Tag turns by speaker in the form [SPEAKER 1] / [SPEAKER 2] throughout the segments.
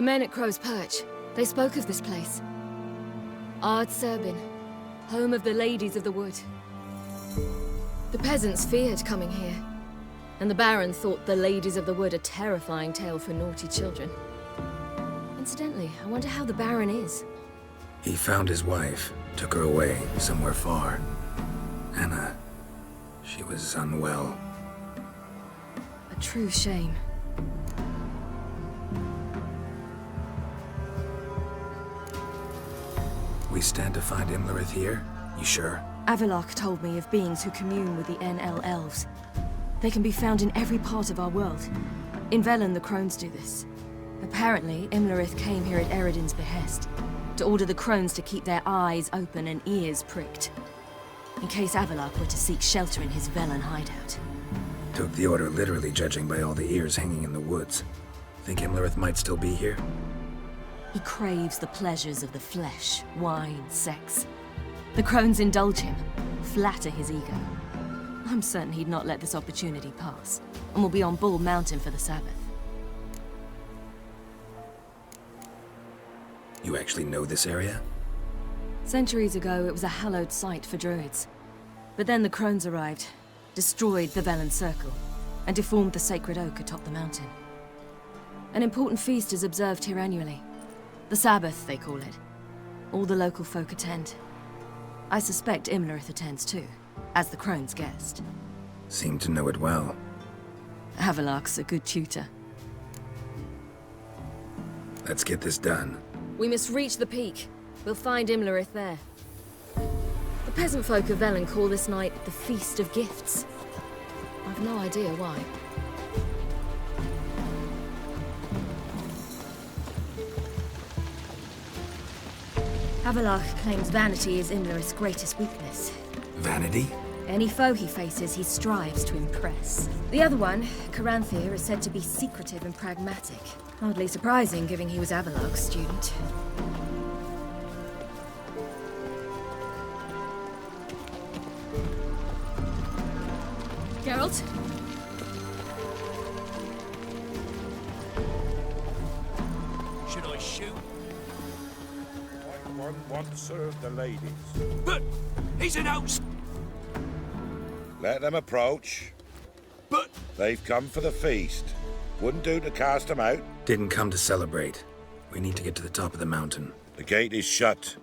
[SPEAKER 1] men at Crow's Perch, they spoke of this place. Ard Serbin, home of the Ladies of the Wood. The peasants feared coming here, and the Baron thought the Ladies of the Wood a terrifying tale for naughty children. Incidentally, I wonder how the Baron is.
[SPEAKER 2] He found his wife, took her away, somewhere far. Anna, she was unwell.
[SPEAKER 1] A true shame.
[SPEAKER 2] We stand to find Imlerith here? You sure?
[SPEAKER 1] Avalok told me of beings who commune with the NL elves. They can be found in every part of our world. In Velen, the crones do this. Apparently, Imlerith came here at Eredin's behest, to order the crones to keep their eyes open and ears pricked, in case Avalok were to seek shelter in his Velen hideout.
[SPEAKER 2] Took the order literally, judging by all the ears hanging in the woods. Think Imlerith might still be here?
[SPEAKER 1] He craves the pleasures of the flesh, wine, sex. The crones indulge him, flatter his ego. I'm certain he'd not let this opportunity pass, and will be on Bull Mountain for the Sabbath.
[SPEAKER 2] You actually know this area?
[SPEAKER 1] Centuries ago, it was a hallowed site for druids. But then the crones arrived, destroyed the Velen Circle, and deformed the sacred oak atop the mountain. An important feast is observed here annually. The Sabbath, they call it. All the local folk attend. I suspect Imlerith attends too, as the crone's guest.
[SPEAKER 2] Seem to know it well.
[SPEAKER 1] Avalok's a good tutor.
[SPEAKER 2] Let's get this done.
[SPEAKER 1] We must reach the peak. We'll find Imlerith there. The peasant folk of Velen call this night the Feast of Gifts. I've no idea why. Avalok claims vanity is Imlerith's greatest weakness.
[SPEAKER 2] Vanity?
[SPEAKER 1] Any foe he faces, he strives to impress. The other one, Caranthir, is said to be secretive and pragmatic. Hardly surprising, given he was Avalok's student. Geralt?
[SPEAKER 3] Should I shoot?
[SPEAKER 4] One serve the ladies.
[SPEAKER 3] But he's an out.
[SPEAKER 4] Let them approach.
[SPEAKER 3] But
[SPEAKER 4] They've come for the feast. Wouldn't do to cast them out.
[SPEAKER 2] Didn't come to celebrate. We need to get to the top of the mountain.
[SPEAKER 4] The gate is shut.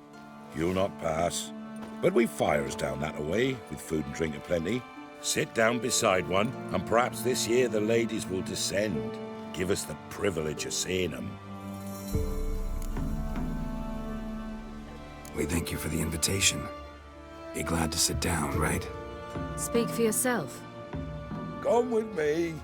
[SPEAKER 4] You'll not pass. But we've fires down that away, with food and drink aplenty. Sit down beside one, and perhaps this year the ladies will descend. Give us the privilege of seeing them.
[SPEAKER 2] We thank you for the invitation. Be glad to sit down, right?
[SPEAKER 1] Speak for yourself.
[SPEAKER 4] Come with me.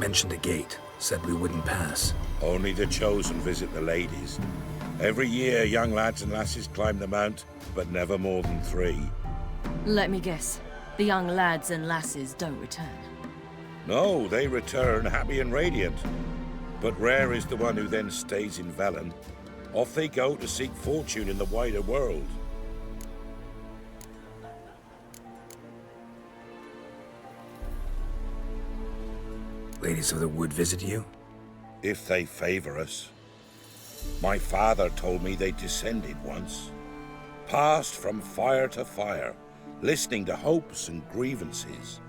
[SPEAKER 2] Mentioned a gate. Said we wouldn't pass.
[SPEAKER 4] Only the chosen visit the ladies. Every year, young lads and lasses climb the mount, but never more than 3.
[SPEAKER 1] Let me guess. The young lads and lasses don't return.
[SPEAKER 4] No, they return happy and radiant. But rare is the one who then stays in Velen. Off they go to seek fortune in the wider world.
[SPEAKER 2] Ladies of the Wood visit you?
[SPEAKER 4] If they favor us. My father told me they descended once. Passed from fire to fire, listening to hopes and grievances.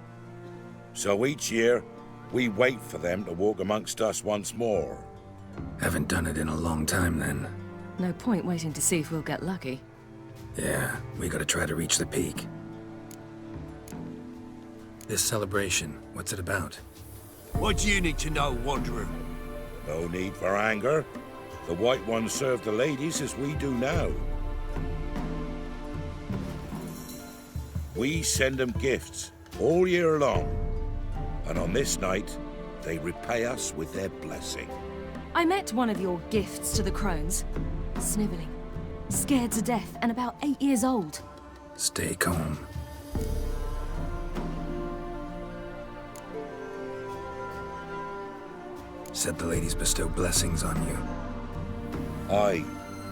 [SPEAKER 4] So each year, we wait for them to walk amongst us once more.
[SPEAKER 2] Haven't done it in a long time, then.
[SPEAKER 1] No point waiting to see if we'll get lucky.
[SPEAKER 2] Yeah, we gotta try to reach the peak. This celebration, what's it about?
[SPEAKER 3] what do you need to know, Wanderer?
[SPEAKER 4] No need for anger. The White Ones serve the ladies as we do now. We send them gifts all year long, and on this night, they repay us with their blessing.
[SPEAKER 1] I met one of your gifts to the crones. Snivelling, scared to death, and about 8 years old.
[SPEAKER 2] Stay calm. Said the ladies bestow blessings on you.
[SPEAKER 4] Aye,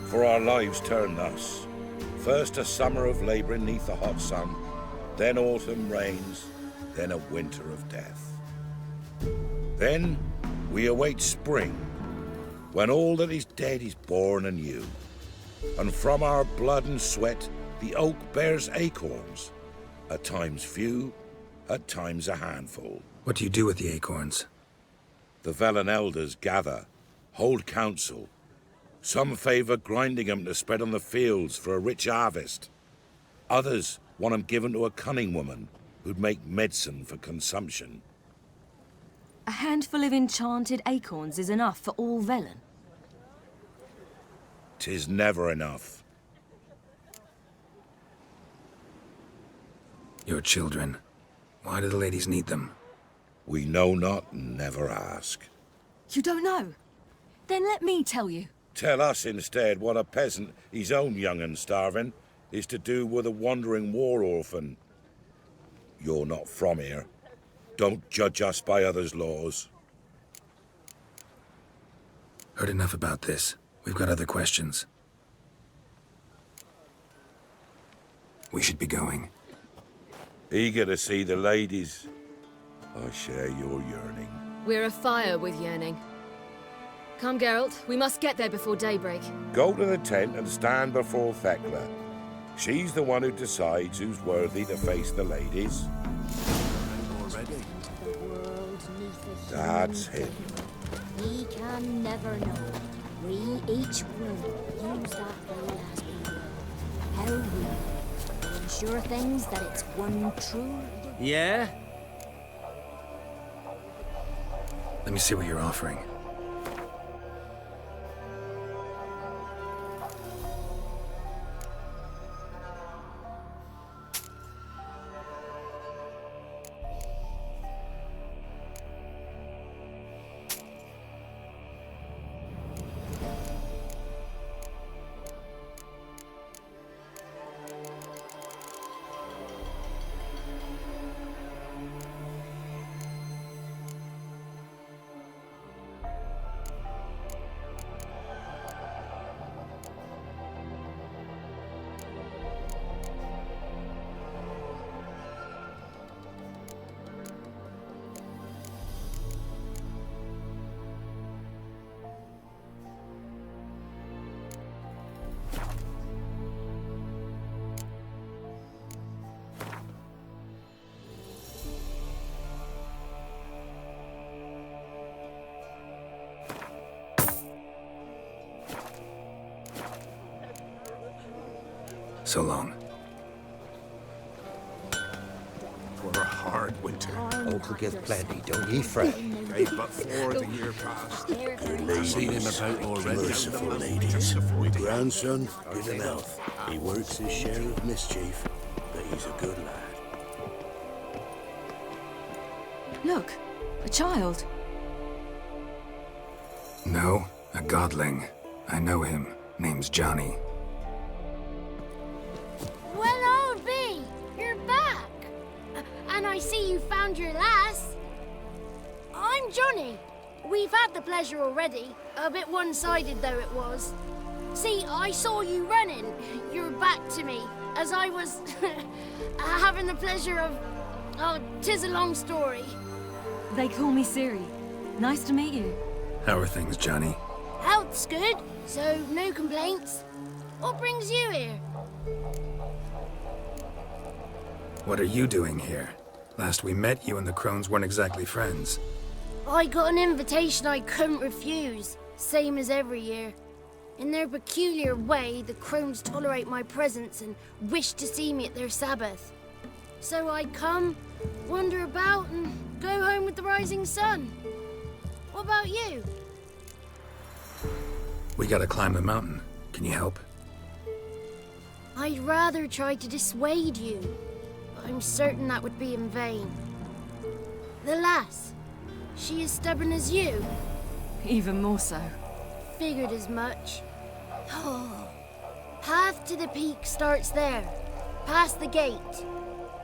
[SPEAKER 4] for our lives turn thus. First a summer of labouring neath the hot sun, then autumn rains, then a winter of death. Then we await spring, when all that is dead is born anew. And from our blood and sweat the oak bears acorns, at times few, at times a handful.
[SPEAKER 2] What do you do with the acorns?
[SPEAKER 4] The Velen elders gather, hold council. Some favour grinding 'em to spread on the fields for a rich harvest. Others want 'em given to a cunning woman who'd make medicine for consumption.
[SPEAKER 1] A handful of enchanted acorns is enough for all Velen.
[SPEAKER 4] 'Tis never enough.
[SPEAKER 2] Your children. Why do the ladies need them?
[SPEAKER 4] We know not and never ask.
[SPEAKER 1] You don't know? Then let me tell you.
[SPEAKER 4] Tell us instead what a peasant, his own young and starving, is to do with a wandering war orphan. You're not from here. Don't judge us by others' laws.
[SPEAKER 2] Heard enough about this. We've got other questions. We should be going.
[SPEAKER 4] Eager to see the ladies. I share your yearning.
[SPEAKER 1] We're afire with yearning. Come, Geralt. We must get there before daybreak.
[SPEAKER 4] Go to the tent and stand before Thekla. She's the one who decides who's worthy to face the ladies.
[SPEAKER 3] Already?
[SPEAKER 5] The world neath the
[SPEAKER 4] That's him.
[SPEAKER 5] We can never know. We each will use that veil as we will. How we will ensure things that it's one true.
[SPEAKER 6] Yeah?
[SPEAKER 2] Let me see what you're offering. So long.
[SPEAKER 3] For a hard winter.
[SPEAKER 7] Uncle give plenty, don't ye fret.
[SPEAKER 3] Gave but 4 the year past.
[SPEAKER 5] Therefore,
[SPEAKER 3] Seen him about already.
[SPEAKER 8] Merciful ladies. My grandson, good in health. He works his share of mischief, but he's a good lad.
[SPEAKER 1] Look, a child.
[SPEAKER 2] No, a godling. I know him. Name's Johnny.
[SPEAKER 9] Well, old B, you're back. And I see you found your lass. I'm Johnny. We've had the pleasure already. A bit one-sided though it was. See, I saw you running. Your back to me, as I was having the pleasure of... Oh, 'tis a long story.
[SPEAKER 1] They call me Ciri. Nice to meet you.
[SPEAKER 2] How are things, Johnny?
[SPEAKER 9] Health's good, so no complaints. What brings you here?
[SPEAKER 2] What are you doing here? Last we met, you and the crones weren't exactly friends.
[SPEAKER 9] I got an invitation I couldn't refuse, same as every year. In their peculiar way, the crones tolerate my presence and wish to see me at their Sabbath. So I come, wander about, and go home with the rising sun. What about you?
[SPEAKER 2] We gotta climb the mountain. Can you help?
[SPEAKER 9] I'd rather try to dissuade you, but I'm certain that would be in vain. The lass, she as stubborn as you?
[SPEAKER 1] Even more so.
[SPEAKER 9] figured as much. Oh. Path to the peak starts there, past the gate.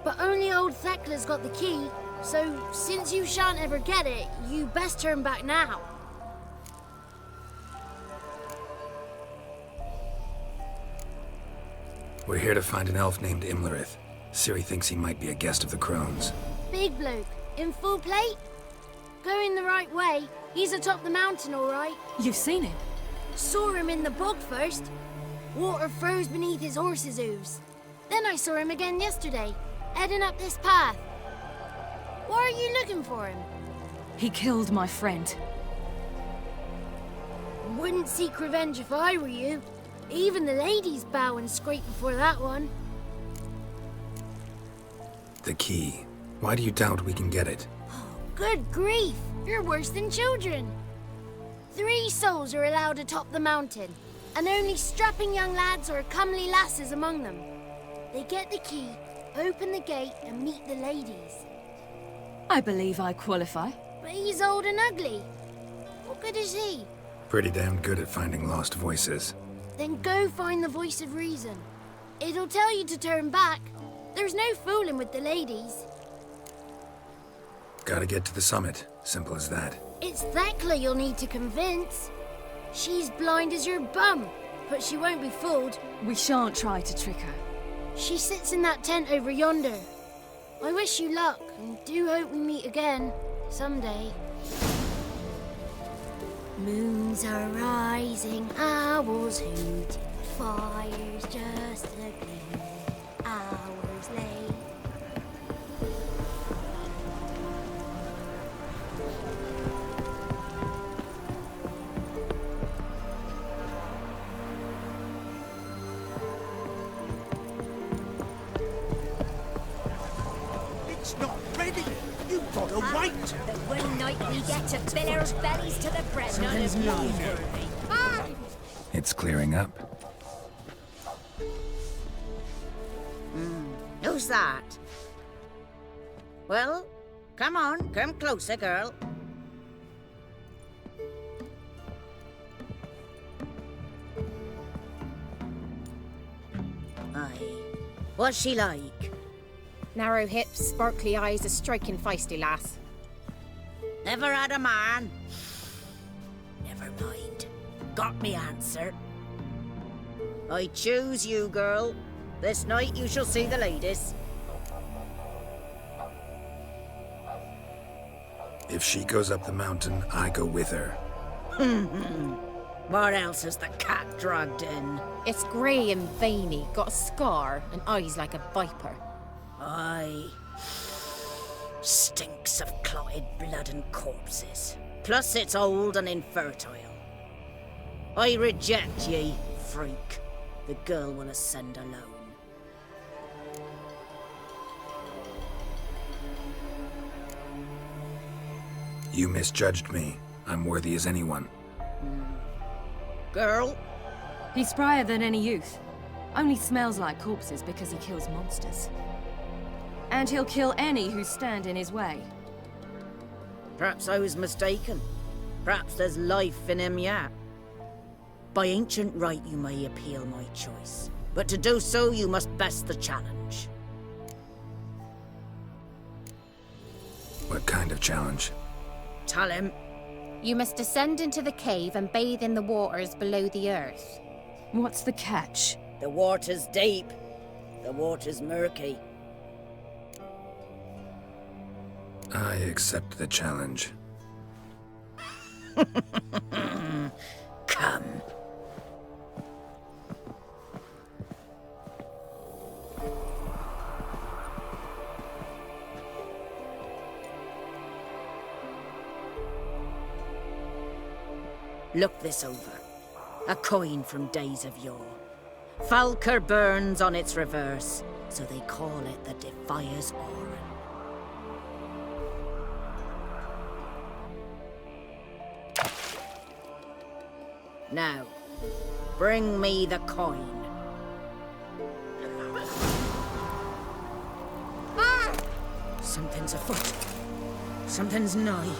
[SPEAKER 9] But only old Thekla's got the key, so since you shan't ever get it, you best turn back now.
[SPEAKER 2] We're here to find an elf named Imlerith. Ciri thinks he might be a guest of the Crones.
[SPEAKER 9] Big bloke, in full plate? Going the right way, he's atop the mountain, all right.
[SPEAKER 1] You've seen him?
[SPEAKER 9] Saw him in the bog first. Water froze beneath his horse's hooves. Then I saw him again yesterday, heading up this path. Why are you looking for him?
[SPEAKER 1] He killed my friend.
[SPEAKER 9] Wouldn't seek revenge if I were you. Even the ladies bow and scrape before that one.
[SPEAKER 2] The key. Why do you doubt we can get it?
[SPEAKER 9] Good grief, you're worse than children. 3 souls are allowed atop the mountain, and only strapping young lads or comely lasses among them. They get the key, open the gate, and meet the ladies.
[SPEAKER 1] I believe I qualify.
[SPEAKER 9] But he's old and ugly. What good is he?
[SPEAKER 2] Pretty damn good at finding lost voices.
[SPEAKER 9] Then go find the voice of reason. It'll tell you to turn back. There's no fooling with the ladies.
[SPEAKER 2] Gotta get to the summit. Simple as that.
[SPEAKER 9] It's Thekla you'll need to convince. She's blind as your bum, but she won't be fooled.
[SPEAKER 1] We shan't try to trick her.
[SPEAKER 9] She sits in that tent over yonder. I wish you luck, and do hope we meet again, someday. Moons are rising, owls hoot, fire's just a gleam, hours late.
[SPEAKER 8] It's not ready. You've got to wait.
[SPEAKER 5] The one night we get to fill our bellies to the brim. None of you.
[SPEAKER 2] It's clearing up.
[SPEAKER 6] Who's that? Well, come on, come closer, girl. Aye. What's she like?
[SPEAKER 10] Narrow hips, sparkly eyes, a striking feisty lass.
[SPEAKER 6] Never had a man? Never mind. Got me answer. I choose you, girl. This night you shall see the ladies.
[SPEAKER 2] If she goes up the mountain, I go with her.
[SPEAKER 6] What else is the cat dragged in?
[SPEAKER 10] It's grey and veiny, got a scar, and eyes like a viper.
[SPEAKER 6] Aye. Stinks of clotted blood and corpses. Plus it's old and infertile. I reject ye, freak. The girl will ascend alone.
[SPEAKER 2] You misjudged me. I'm worthy as anyone.
[SPEAKER 6] Girl?
[SPEAKER 1] He's sprier than any youth. Only smells like corpses because he kills monsters. And he'll kill any who stand in his way.
[SPEAKER 6] Perhaps I was mistaken. Perhaps there's life in him yet. By ancient right you may appeal my choice. But to do so you must best the challenge.
[SPEAKER 2] What kind of challenge?
[SPEAKER 6] Tell him.
[SPEAKER 10] You must descend into the cave and bathe in the waters below the earth.
[SPEAKER 1] What's the catch?
[SPEAKER 6] The water's deep. The water's murky.
[SPEAKER 2] I accept the challenge.
[SPEAKER 6] Come. Look this over. A coin from days of yore. Falker burns on its reverse, so they call it the Defier's Aura. Now, bring me the coin. Something's afoot. Something's nigh.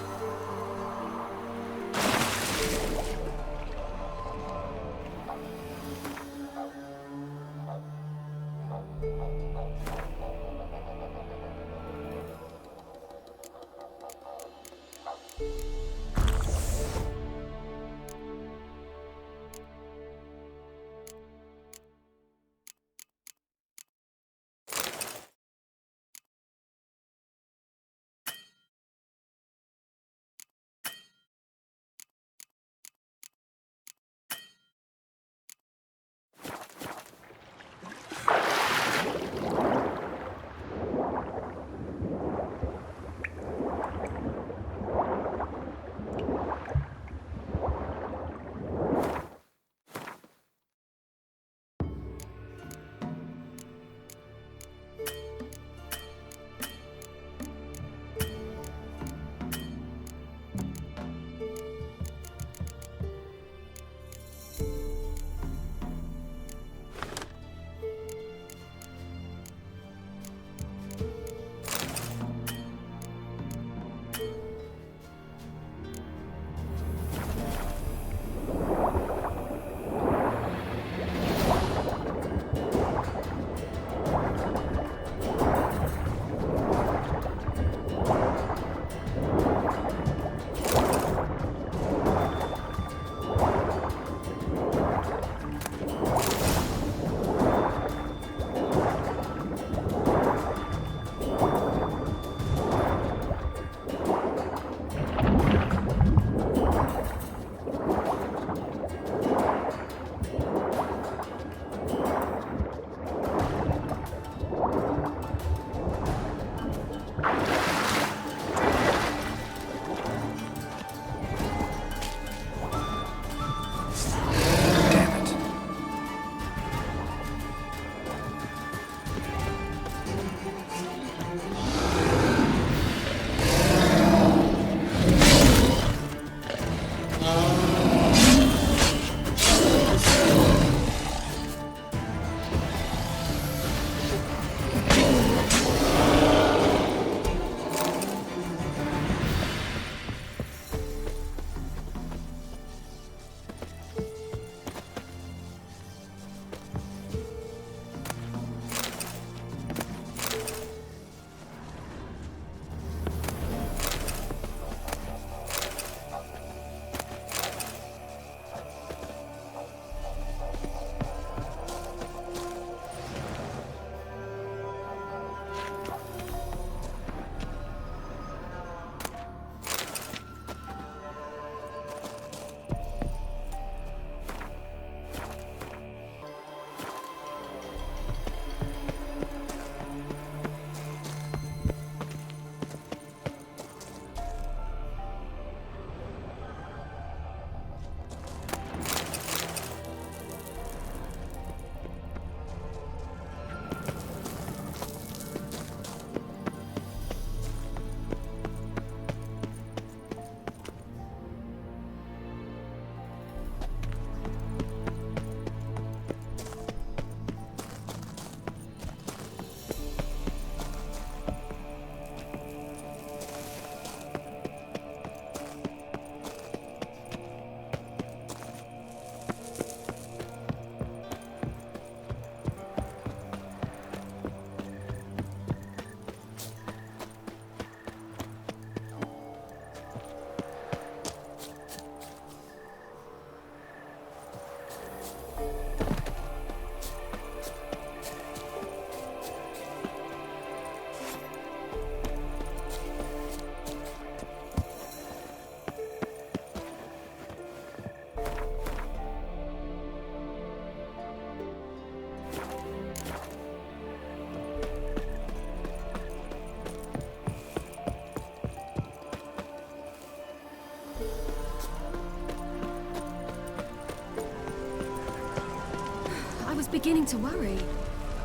[SPEAKER 1] beginning to worry.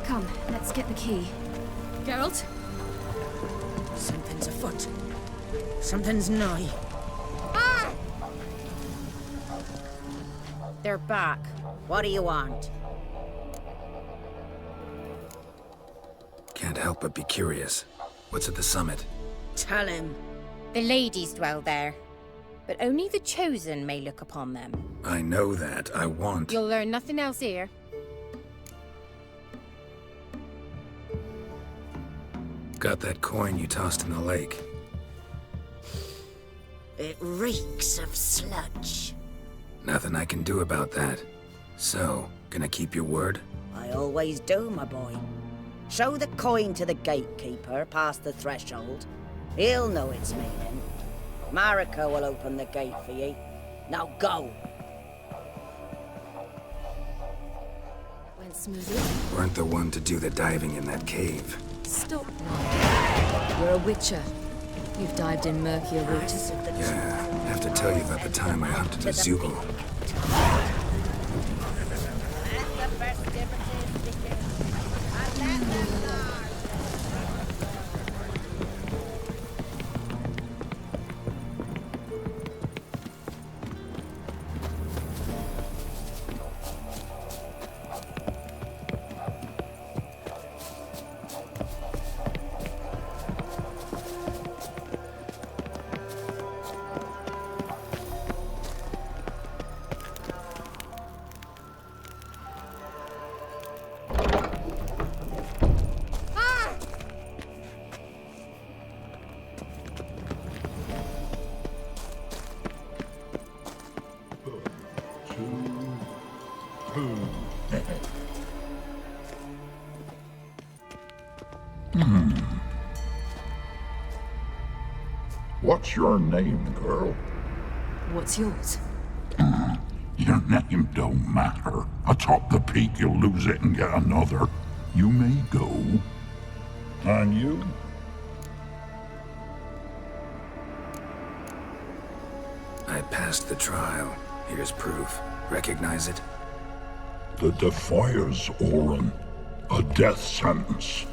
[SPEAKER 1] Come, let's get the key. Geralt?
[SPEAKER 6] Something's afoot. Something's nigh. They're back. What do you want?
[SPEAKER 2] Can't help but be curious. What's at the summit?
[SPEAKER 6] Tell him.
[SPEAKER 10] The ladies dwell there, but only the chosen may look upon them.
[SPEAKER 2] I know that. I want...
[SPEAKER 10] You'll learn nothing else here.
[SPEAKER 2] Got that coin you tossed in the lake.
[SPEAKER 6] It reeks of sludge.
[SPEAKER 2] Nothing I can do about that. So, gonna keep your word?
[SPEAKER 6] I always do, my boy. Show the coin to the gatekeeper past the threshold. He'll know its meaning. Marika will open the gate for you. Now go.
[SPEAKER 1] Went smoothly.
[SPEAKER 2] Weren't the one to do the diving in that cave.
[SPEAKER 1] Stop. You're a witcher. You've dived in murkier waters.
[SPEAKER 2] Yeah, have to tell you about the time I hunted a Zoogle.
[SPEAKER 11] What's your name, girl?
[SPEAKER 1] What's yours?
[SPEAKER 11] Your name don't matter. Atop the peak, you'll lose it and get another. You may go. And you?
[SPEAKER 2] I passed the trial. Here's proof. Recognize it?
[SPEAKER 11] The Defier's Orin. A death sentence.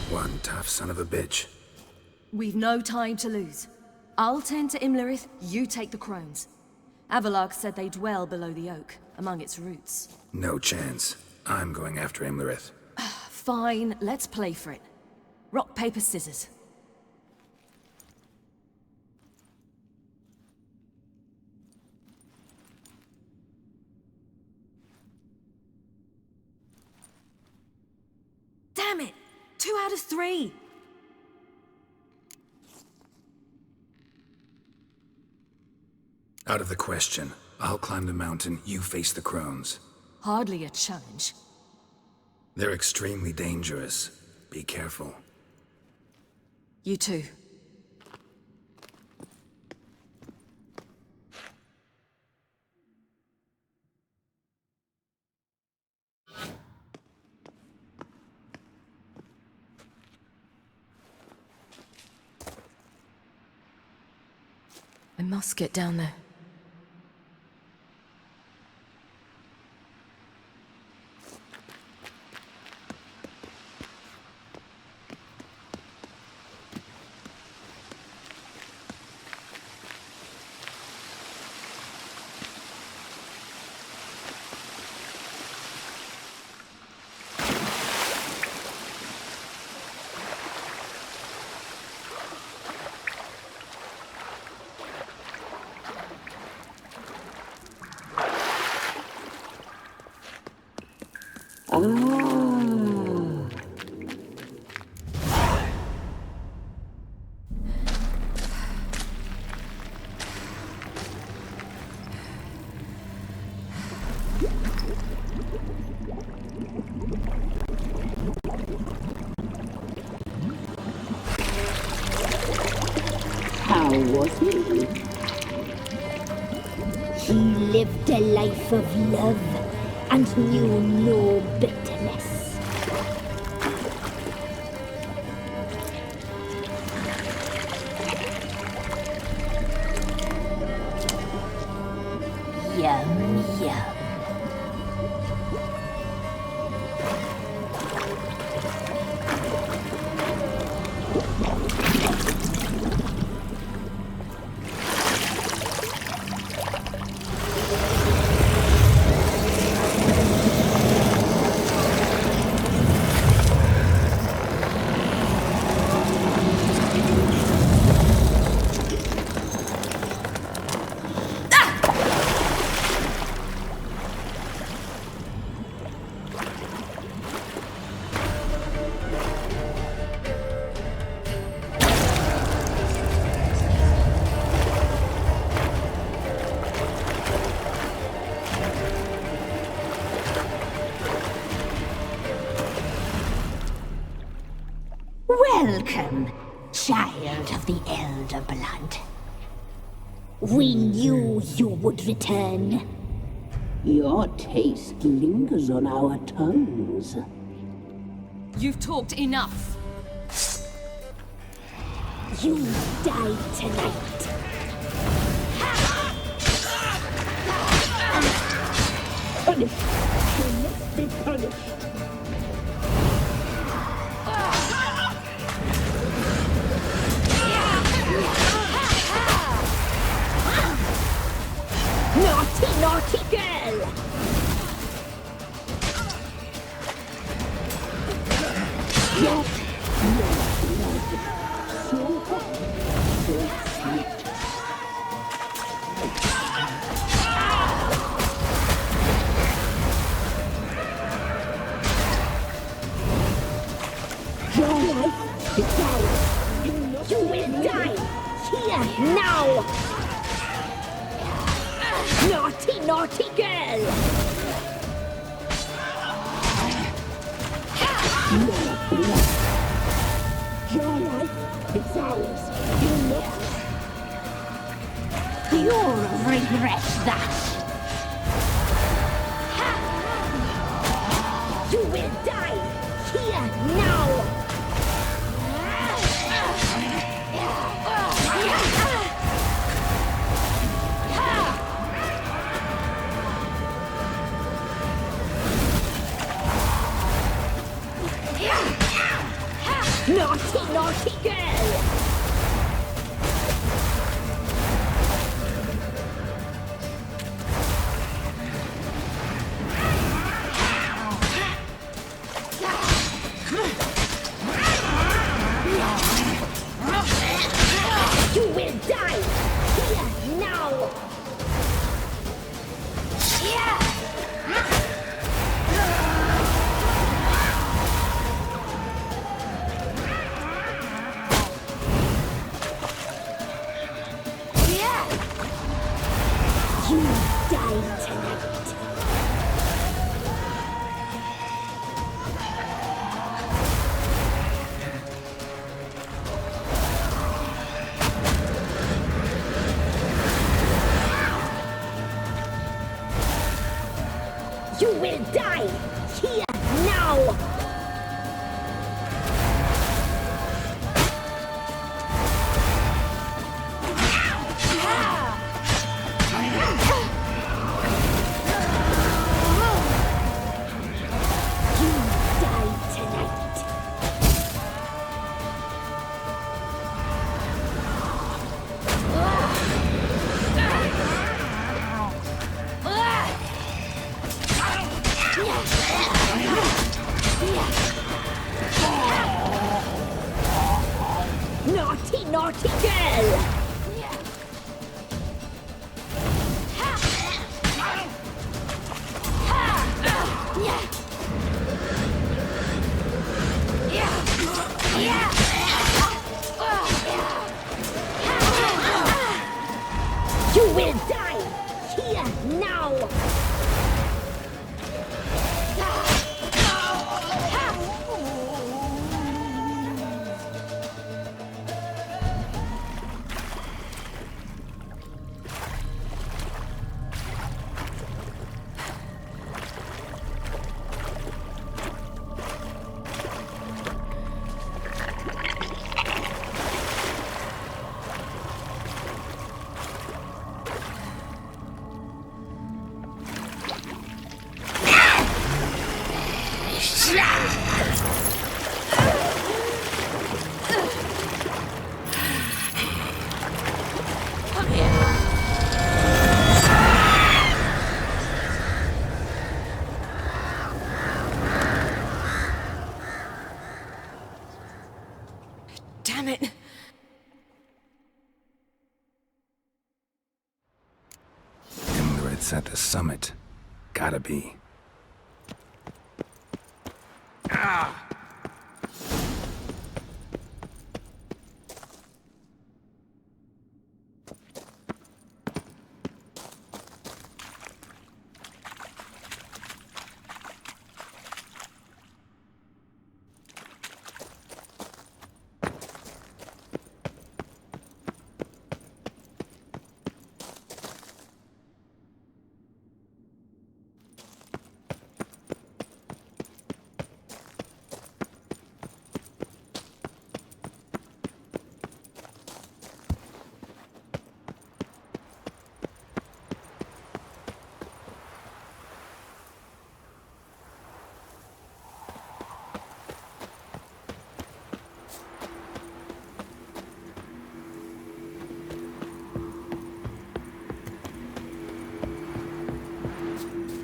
[SPEAKER 2] One tough son of a bitch.
[SPEAKER 1] We've no time to lose. I'll tend to Imlerith, you take the crones. Avalark said they dwell below the oak, among its roots.
[SPEAKER 2] No chance. I'm going after Imlerith.
[SPEAKER 1] Fine, let's play for it. Rock, paper, scissors. Damn it! 2 out of 3!
[SPEAKER 2] Out of the question. I'll climb the mountain, you face the crones.
[SPEAKER 1] Hardly a challenge.
[SPEAKER 2] They're extremely dangerous. Be careful.
[SPEAKER 1] You too. I must get down there.
[SPEAKER 12] How was he?
[SPEAKER 5] He lived a life of love and knew no bitterness. Yum, yum. Welcome, child of the Elder Blood. We knew you would return.
[SPEAKER 12] Your taste lingers on our tongues.
[SPEAKER 1] You've talked enough.
[SPEAKER 5] You died tonight.
[SPEAKER 12] Punished! You must be punished!
[SPEAKER 5] Naughty, naughty girl!
[SPEAKER 12] Yes, so hot, so sweet. Your life is ours.
[SPEAKER 5] You will die here now! Naughty, naughty girl!
[SPEAKER 12] Your blood. Your life is ours.
[SPEAKER 5] You'll regret that. You will die here now! Naughty, naughty girl! You will die here now! You die tonight. You will die here now. Naughty, naughty girl! You will die here now!
[SPEAKER 2] It's at the summit. Gotta be.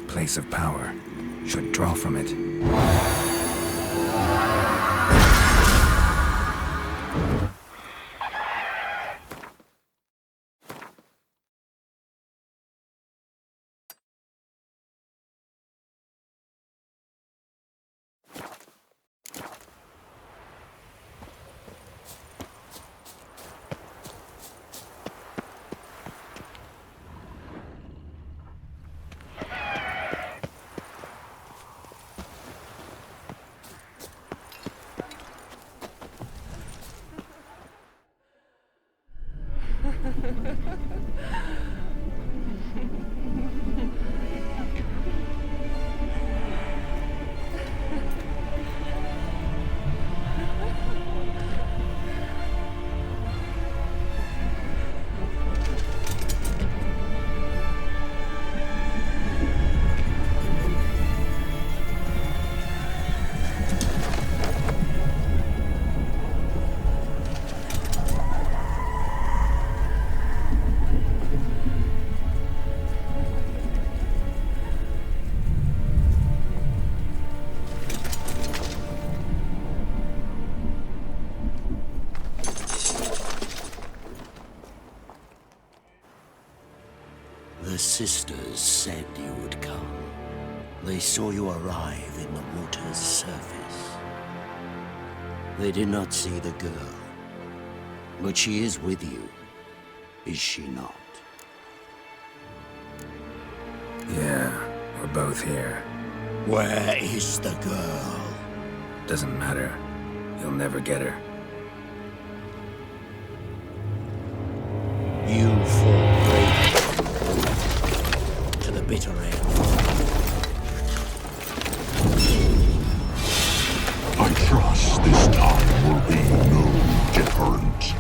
[SPEAKER 2] Place of power. Should draw from it.
[SPEAKER 8] The sisters said you would come. They saw you arrive in the water's surface. They did not see the girl. But she is with you, is she not?
[SPEAKER 2] Yeah, we're both here.
[SPEAKER 8] Where is the girl?
[SPEAKER 2] Doesn't matter. You'll never get her.
[SPEAKER 8] You fought bravely to the bitter end.
[SPEAKER 11] I trust this time will be no different.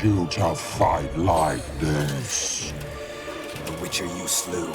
[SPEAKER 11] You to fight like this?
[SPEAKER 3] The Witcher you slew.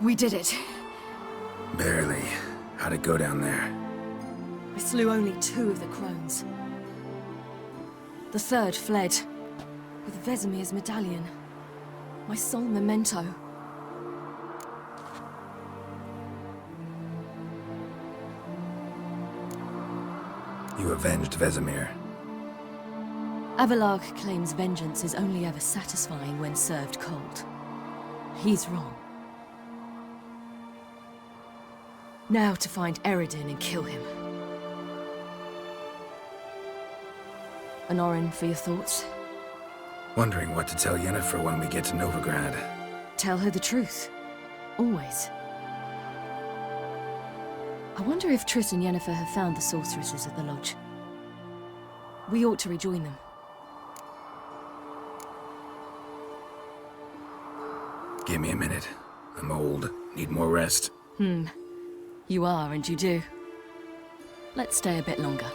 [SPEAKER 1] We did it.
[SPEAKER 2] Barely. How'd it go down there?
[SPEAKER 1] I slew only 2 of the crones. The 3rd fled, with Vesemir's medallion. My sole memento.
[SPEAKER 2] You avenged Vesemir.
[SPEAKER 1] Avalark claims vengeance is only ever satisfying when served cold. He's wrong. Now to find Eredin and kill him. Honorin, for your thoughts?
[SPEAKER 2] Wondering what to tell Yennefer when we get to Novigrad.
[SPEAKER 1] Tell her the truth. Always. I wonder if Triss and Yennefer have found the sorceresses at the lodge. We ought to rejoin them.
[SPEAKER 2] Give me a minute. I'm old. Need more rest.
[SPEAKER 1] You are, and you do. Let's stay a bit longer.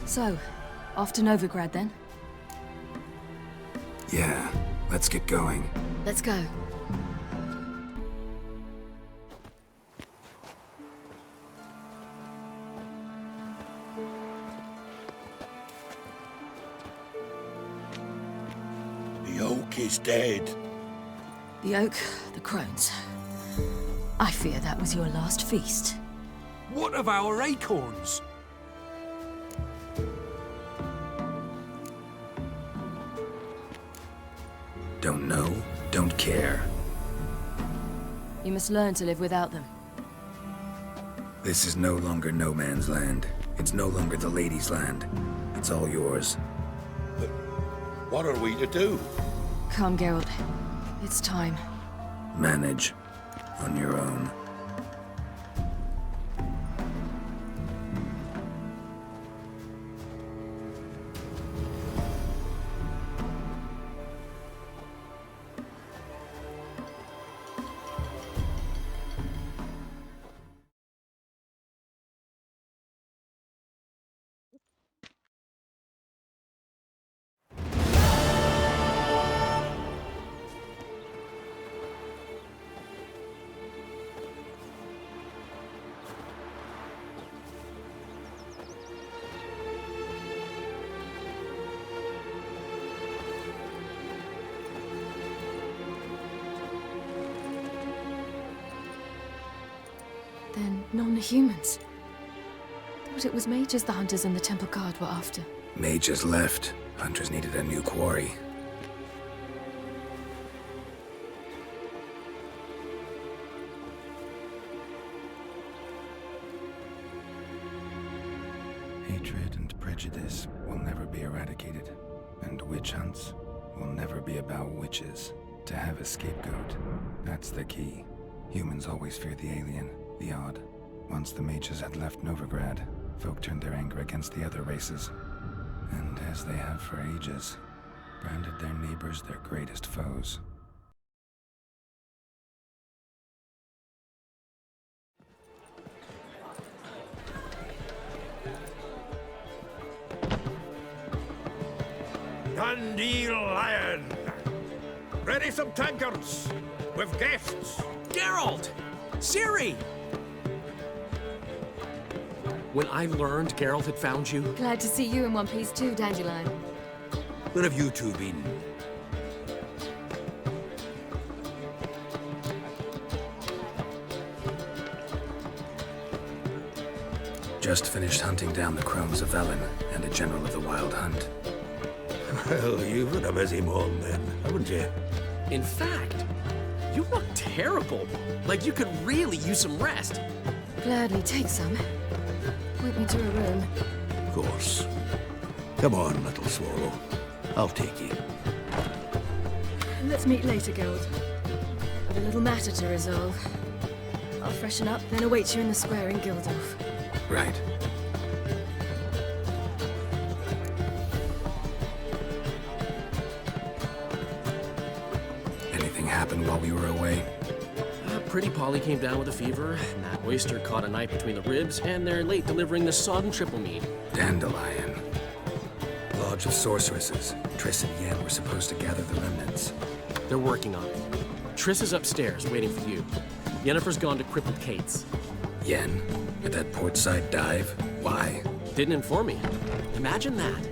[SPEAKER 1] So, off to Novigrad then?
[SPEAKER 2] Yeah, let's get going.
[SPEAKER 1] Let's go.
[SPEAKER 4] The oak is dead.
[SPEAKER 1] The oak, the crones. I fear that was your last feast.
[SPEAKER 3] What of our acorns?
[SPEAKER 2] Don't know, don't care.
[SPEAKER 1] You must learn to live without them.
[SPEAKER 2] This is no longer no man's land. It's no longer the lady's land. It's all yours.
[SPEAKER 4] But what are we to do?
[SPEAKER 1] Come, Geralt. It's time.
[SPEAKER 2] Manage. On your own.
[SPEAKER 1] Then non-humans. Thought it was mages the hunters and the temple guard were after.
[SPEAKER 2] Mages left. Hunters needed a new quarry. Hatred and prejudice will never be eradicated. And witch hunts will never be about witches. To have a scapegoat, that's the key. Humans always fear the alien, the odd. Once the mages had left Novigrad, folk turned their anger against the other races. And as they have for ages, branded their neighbors their greatest foes.
[SPEAKER 3] Dandelion! Ready some tankards!
[SPEAKER 4] We've guests.
[SPEAKER 3] Geralt! Ciri! When I learned Geralt had found you,
[SPEAKER 1] Glad to see you in one piece too, Dandelion.
[SPEAKER 3] where have you two been?
[SPEAKER 2] Just finished hunting down the crones of Velen and a general of the Wild Hunt.
[SPEAKER 8] Well, you've been a busy one then, haven't you?
[SPEAKER 3] In fact, you look terrible. Like you could really use some rest.
[SPEAKER 1] Gladly take some. Point me to a room.
[SPEAKER 8] Of course. Come on, little swallow. I'll take you.
[SPEAKER 1] Let's meet later, Geralt. I've a little matter to resolve. I'll freshen up, then await you in the square in Gildorf.
[SPEAKER 2] Right. Anything happened while we were away?
[SPEAKER 3] Pretty Polly came down with a fever, and that oyster caught a knife between the ribs, and they're late delivering the sodden triple mead.
[SPEAKER 2] Dandelion. Lodge of Sorceresses. Triss and Yen were supposed to gather the remnants.
[SPEAKER 3] They're working on it. Triss is upstairs, waiting for you. Yennefer's gone to Crippled Kate's.
[SPEAKER 2] Yen? At that portside dive? Why?
[SPEAKER 3] Didn't inform me. Imagine that.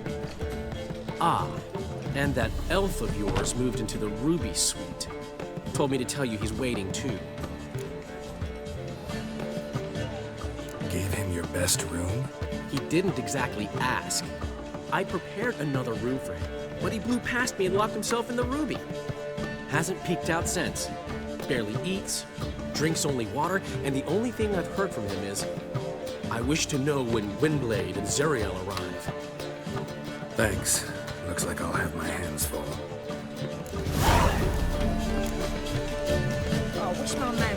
[SPEAKER 3] Ah, and that elf of yours moved into the Ruby Suite. Told me to tell you he's waiting, too.
[SPEAKER 2] Gave him your best room?
[SPEAKER 3] He didn't exactly ask. I prepared another room for him, but he blew past me and locked himself in the Ruby. Hasn't peeked out since. Barely eats, drinks only water, and the only thing I've heard from him is, I wish to know when Windblade and Zeriel arrive.
[SPEAKER 2] Thanks. Looks like I'll have my hands full.
[SPEAKER 6] Oh, wish my man